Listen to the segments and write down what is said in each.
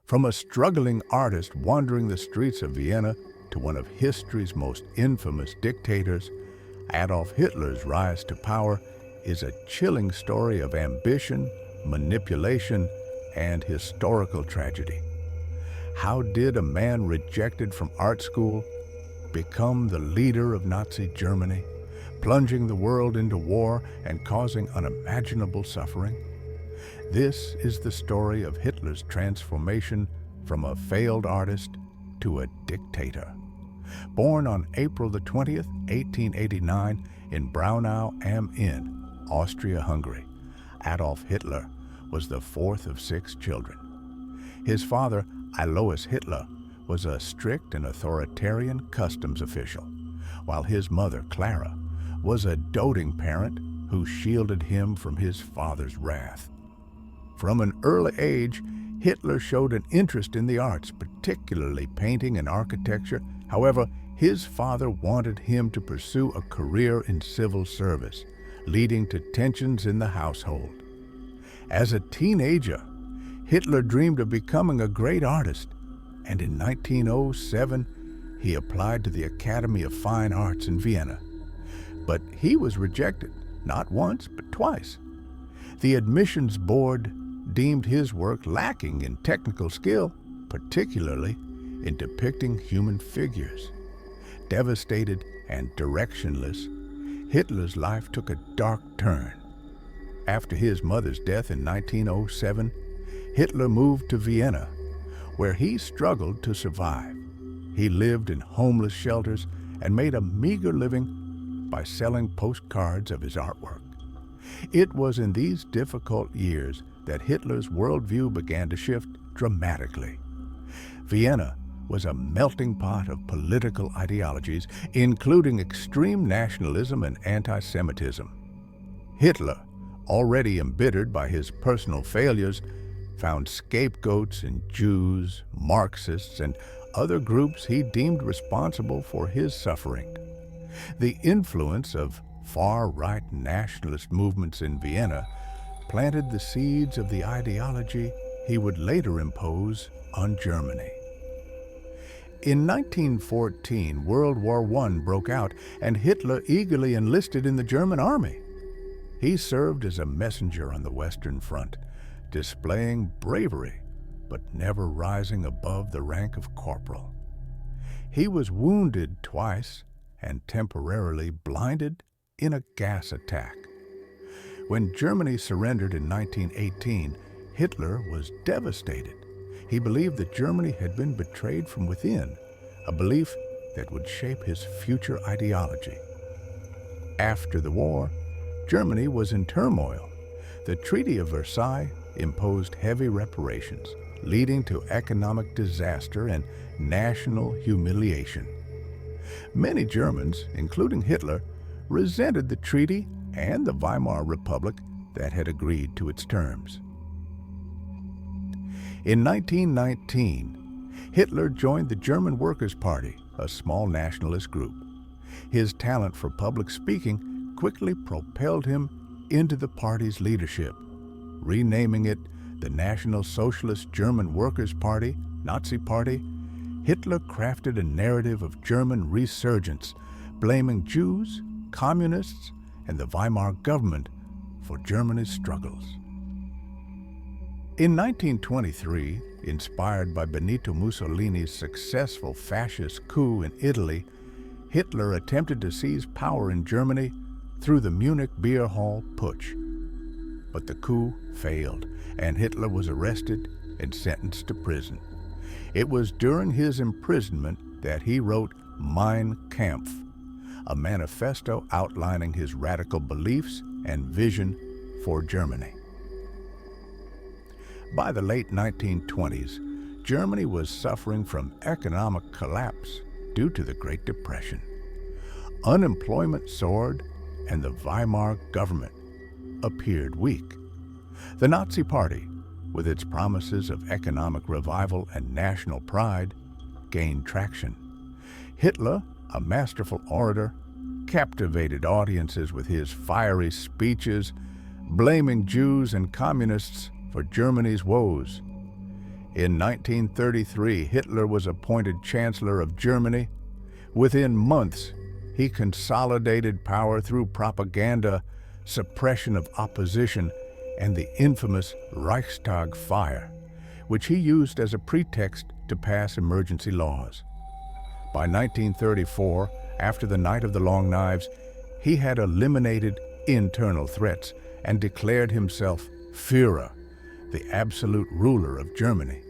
From a struggling artist wandering the streets of Vienna to one of history's most infamous dictators, Adolf Hitler's rise to power is a chilling story of ambition, manipulation, and historical tragedy. How did a man rejected from art school become the leader of Nazi Germany, plunging the world into war and causing unimaginable suffering? This is the story of Hitler's transformation from a failed artist to a dictator. Born on April the 20th, 1889 in Braunau am Inn, Austria-Hungary, Adolf Hitler was the fourth of 6 children. His father, Alois Hitler, was a strict and authoritarian customs official, while his mother, Clara, was a doting parent who shielded him from his father's wrath. From an early age, Hitler showed an interest in the arts, particularly painting and architecture. However, his father wanted him to pursue a career in civil service, leading to tensions in the household. As a teenager, Hitler dreamed of becoming a great artist, and in 1907, he applied to the Academy of Fine Arts in Vienna. But he was rejected, not once, but twice. The admissions board deemed his work lacking in technical skill, particularly in depicting human figures. Devastated and directionless, Hitler's life took a dark turn. After his mother's death in 1907, Hitler moved to Vienna, where he struggled to survive. He lived in homeless shelters and made a meager living by selling postcards of his artwork. It was in these difficult years that Hitler's worldview began to shift dramatically. Vienna was a melting pot of political ideologies, including extreme nationalism and anti-Semitism. Hitler, already embittered by his personal failures, found scapegoats in Jews, Marxists, and other groups he deemed responsible for his suffering. The influence of far-right nationalist movements in Vienna planted the seeds of the ideology he would later impose on Germany. In 1914, World War I broke out, and Hitler eagerly enlisted in the German army. He served as a messenger on the Western Front, displaying bravery, but never rising above the rank of corporal. He was wounded twice and temporarily blinded in a gas attack. When Germany surrendered in 1918, Hitler was devastated. He believed that Germany had been betrayed from within, a belief that would shape his future ideology. After the war, Germany was in turmoil. The Treaty of Versailles imposed heavy reparations, leading to economic disaster and national humiliation. Many Germans, including Hitler, resented the treaty and the Weimar Republic that had agreed to its terms. In 1919, Hitler joined the German Workers' Party, a small nationalist group. His talent for public speaking quickly propelled him into the party's leadership. Renaming it the National Socialist German Workers' Party, Nazi Party, Hitler crafted a narrative of German resurgence, blaming Jews, communists, and the Weimar government for Germany's struggles. In 1923, inspired by Benito Mussolini's successful fascist coup in Italy, Hitler attempted to seize power in Germany through the Munich Beer Hall Putsch. But the coup failed, and Hitler was arrested and sentenced to prison. It was during his imprisonment that he wrote Mein Kampf, a manifesto outlining his radical beliefs and vision for Germany. By the late 1920s, Germany was suffering from economic collapse due to the Great Depression. Unemployment soared, and the Weimar government appeared weak. The Nazi Party, with its promises of economic revival and national pride, gained traction. Hitler, a masterful orator, captivated audiences with his fiery speeches, blaming Jews and communists for Germany's woes. In 1933, Hitler was appointed Chancellor of Germany. Within months, he consolidated power through propaganda, suppression of opposition, and the infamous Reichstag fire, which he used as a pretext to pass emergency laws. By 1934, after the Night of the Long Knives, he had eliminated internal threats and declared himself Führer, the absolute ruler of Germany.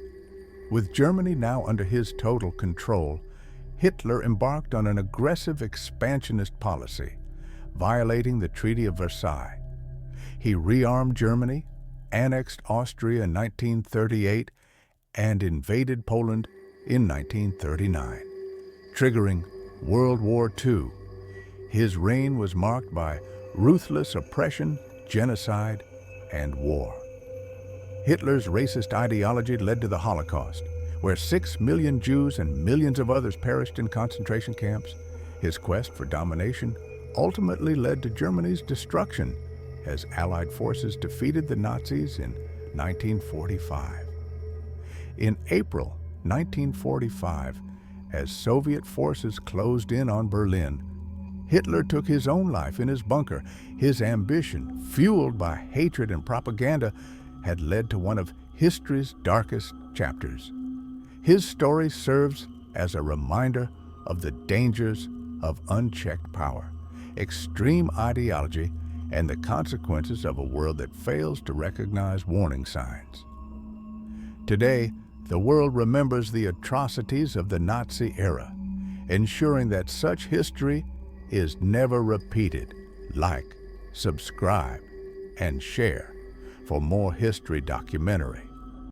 With Germany now under his total control, Hitler embarked on an aggressive expansionist policy, violating the Treaty of Versailles. He rearmed Germany, annexed Austria in 1938, and invaded Poland in 1939, triggering World War II. His reign was marked by ruthless oppression, genocide, and war. Hitler's racist ideology led to the Holocaust, where 6 million Jews and millions of others perished in concentration camps. His quest for domination ultimately led to Germany's destruction as Allied forces defeated the Nazis in 1945. In April 1945, as Soviet forces closed in on Berlin, Hitler took his own life in his bunker. His ambition, fueled by hatred and propaganda, had led to one of history's darkest chapters. His story serves as a reminder of the dangers of unchecked power, extreme ideology, and the consequences of a world that fails to recognize warning signs. Today, the world remembers the atrocities of the Nazi era, ensuring that such history is never repeated. Like, subscribe, and share for more history documentary.